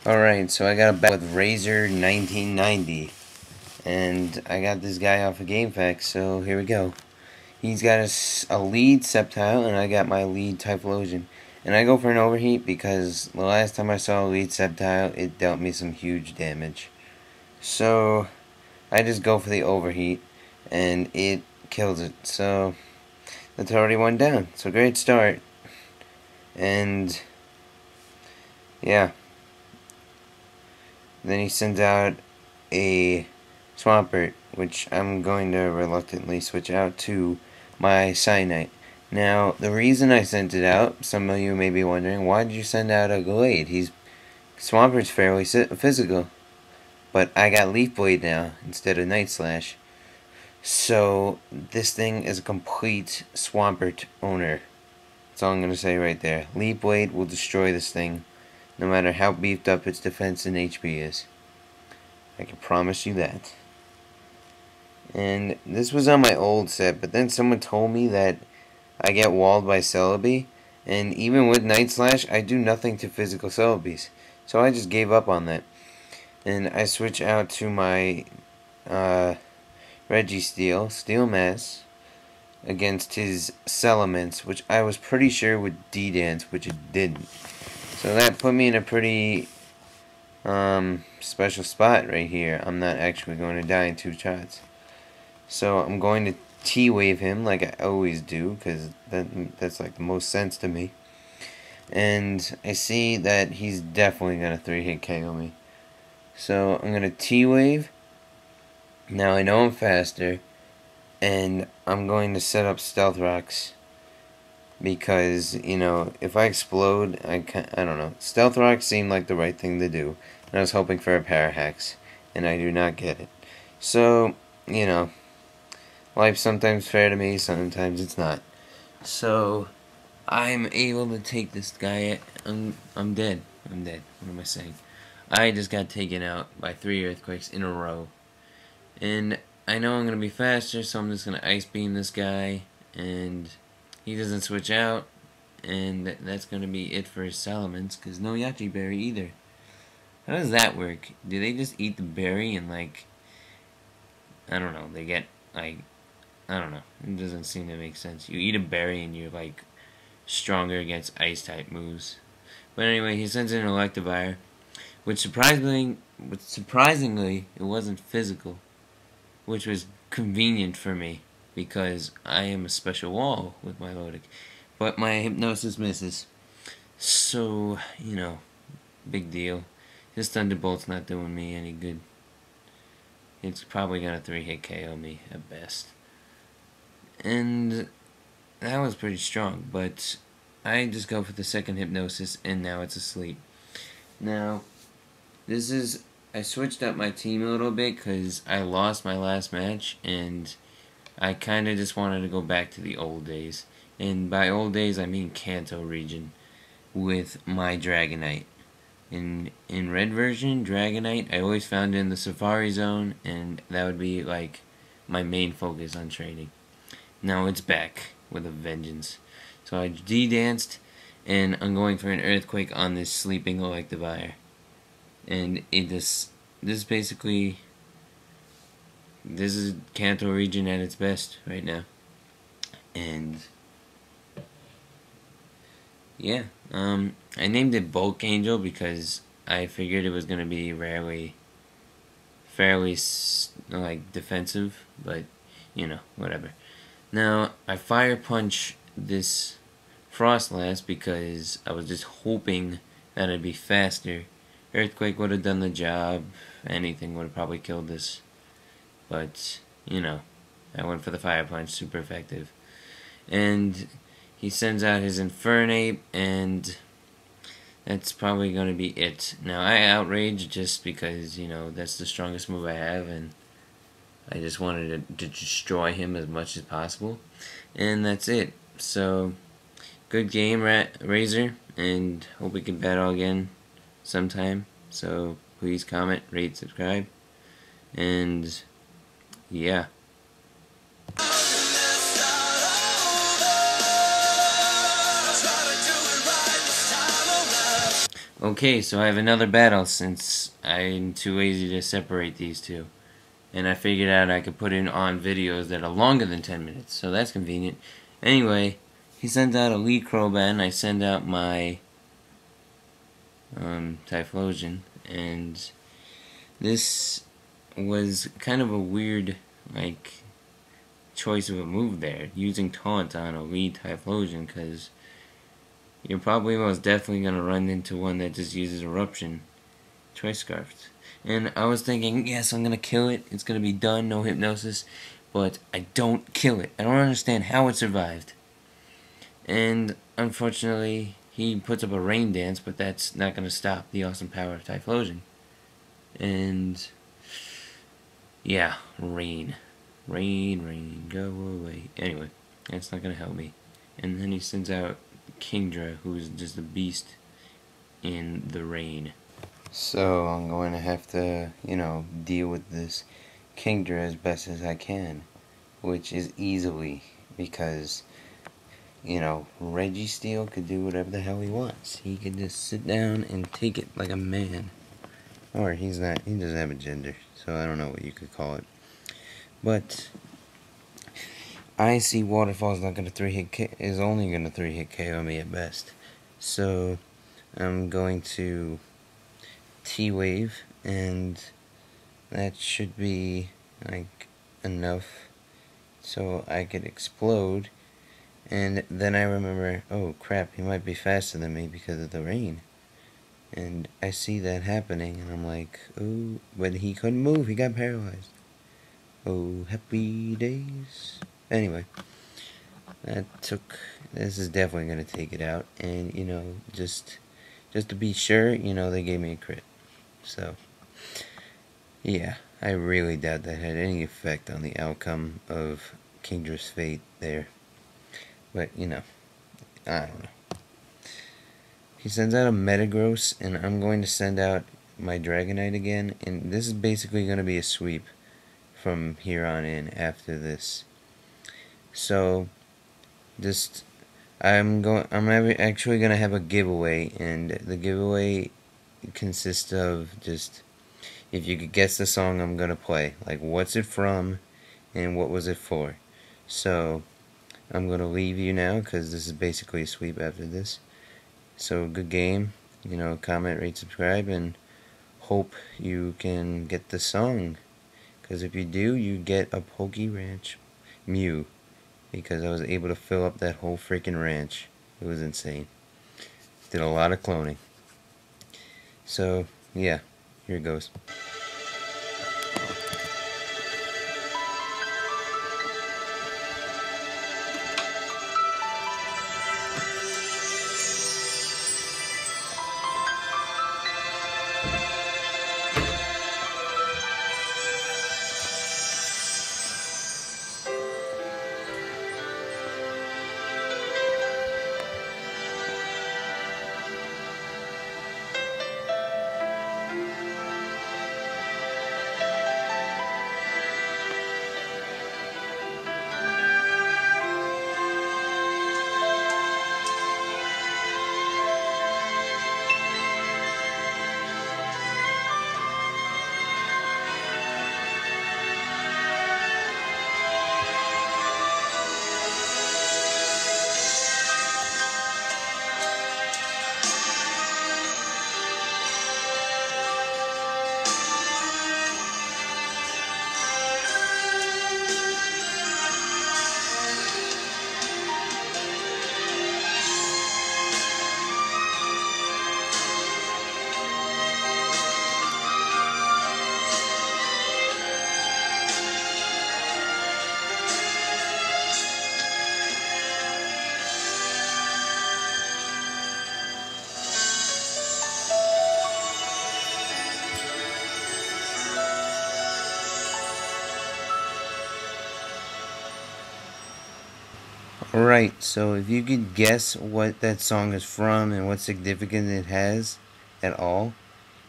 Alright, so I got a battle with Razor1990, and I got this guy off of GameFAQs, so here we go. He's got a lead Sceptile, and I got my lead Typhlosion. And I go for an overheat because the last time I saw a lead Sceptile, it dealt me some huge damage. So I just go for the overheat, and it kills it. So that's already one down. So great start. And yeah. Then he sends out a Swampert, which I'm going to reluctantly switch out to my Cyanite. Now, the reason I sent it out, some of you may be wondering, why did you send out a Glade? Swampert's fairly physical. But I got Leaf Blade now, instead of Night Slash. So, this thing is a complete Swampert owner. That's all I'm going to say right there. Leaf Blade will destroy this thing, no matter how beefed up its defense and HP is. I can promise you that. And this was on my old set, but then someone told me that I get walled by Celebi, and even with Night Slash, I do nothing to physical Celebis. So I just gave up on that. And I switch out to my Registeel, Steel Mass, against his Celements, which I was pretty sure would D-Dance, which it didn't. So that put me in a pretty special spot right here. I'm not actually going to die in 2 shots. So I'm going to T-Wave him like I always do, because that's like the most sense to me. And I see that he's definitely going to 3-hit KO me. So I'm going to T-Wave. Now I know I'm faster, and I'm going to set up Stealth Rocks. Because, you know, if I explode, I don't know. Stealth Rocks seemed like the right thing to do. And I was hoping for a Parahax, and I do not get it. So, you know, life's sometimes fair to me, sometimes it's not. So, I'm able to take this guy. I'm dead. I'm dead. What am I saying? I just got taken out by 3 Earthquakes in a row. And I know I'm going to be faster, so I'm just going to Ice Beam this guy, and he doesn't switch out, and that's going to be it for his Salamence, because no Yachi Berry either. How does that work? Do they just eat the berry and, like, I don't know, they get, like, I don't know. It doesn't seem to make sense. You eat a berry and you're, like, stronger against Ice-type moves. But anyway, he sends in an Electivire, which surprisingly, it wasn't physical, which was convenient for me, because I am a special wall with my Lodic. But my Hypnosis misses. So, you know, big deal. His Thunderbolt's not doing me any good. It's probably gonna 3-hit KO me at best. And that was pretty strong, but I just go for the second Hypnosis, and now it's asleep. Now, I switched up my team a little bit because I lost my last match, and I kind of just wanted to go back to the old days. And by old days, I mean Kanto region with my Dragonite. In red version, Dragonite, I always found it in the Safari Zone, and that would be like my main focus on training. Now it's back with a vengeance. So I D-danced, and I'm going for an Earthquake on this sleeping Electivire. And this is basically, this is Kanto region at its best right now. And yeah, I named it Bulk Angel because I figured it was going to be fairly like defensive, but you know, whatever. Now, I Fire Punch this Frostlass because I was just hoping that it'd be faster. Earthquake would have done the job, anything would have probably killed this, but, you know, I went for the Fire Punch, super effective. And he sends out his Infernape, and that's probably going to be it. Now, I Outrage just because, you know, that's the strongest move I have, and I just wanted to destroy him as much as possible. And that's it. So, good game, Razor, and hope we can battle again sometime. So, please comment, rate, subscribe, and yeah. Okay, so I have another battle since I'm too lazy to separate these two. And I figured out I could put in on videos that are longer than 10 minutes, so that's convenient. Anyway, he sends out a lead crowbar, and I send out my Typhlosion, and this was kind of a weird, like, choice of a move there, using Taunt on a lead Typhlosion, because you're probably most definitely going to run into one that just uses Eruption. Choice Scarfed. And I was thinking, yes, I'm going to kill it, it's going to be done, no hypnosis, but I don't kill it. I don't understand how it survived. And unfortunately, he puts up a rain dance, but that's not going to stop the awesome power of Typhlosion. And yeah, rain. Rain, rain, go away. Anyway, that's not going to help me. And then he sends out Kingdra, who's just a beast in the rain. So I'm going to have to, deal with this Kingdra as best as I can, which is easily because, Registeel could do whatever the hell he wants. He could just sit down and take it like a man. Or he doesn't have a gender, so I don't know what you could call it. But I see Waterfall's not going to is only going to 3-hit KO me at best. So I'm going to T-Wave, and that should be like enough so I could explode. And then I remember, oh crap, he might be faster than me because of the rain. And I see that happening, and I'm like, oh, but he couldn't move, he got paralyzed. Oh, happy days. Anyway, this is definitely going to take it out, and, just to be sure, they gave me a crit. So, yeah, I really doubt that had any effect on the outcome of Kingdra's fate there. But, I don't know. He sends out a Metagross, and I'm going to send out my Dragonite again, and this is basically going to be a sweep from here on in after this. So, I'm actually going to have a giveaway, and the giveaway consists of just, if you could guess the song I'm going to play, like what's it from and what was it for. So I'm going to leave you now because this is basically a sweep after this. So good game, comment, rate, subscribe, and hope you can get the song, because if you do, you get a Poke Ranch Mew, because I was able to fill up that whole freaking ranch. It was insane. Did a lot of cloning. So, yeah, here it goes. Alright, so if you could guess what that song is from and what significance it has at all,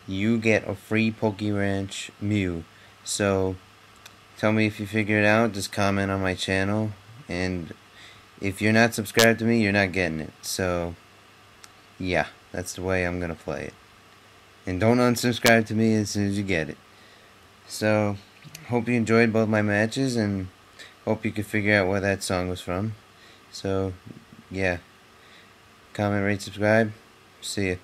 you get a free Poke Ranch Mew. So, tell me if you figure it out, just comment on my channel, and if you're not subscribed to me, you're not getting it. So, yeah, that's the way I'm gonna play it. And don't unsubscribe to me as soon as you get it. So, hope you enjoyed both my matches, and hope you could figure out where that song was from. So, yeah. Comment, rate, subscribe. See ya.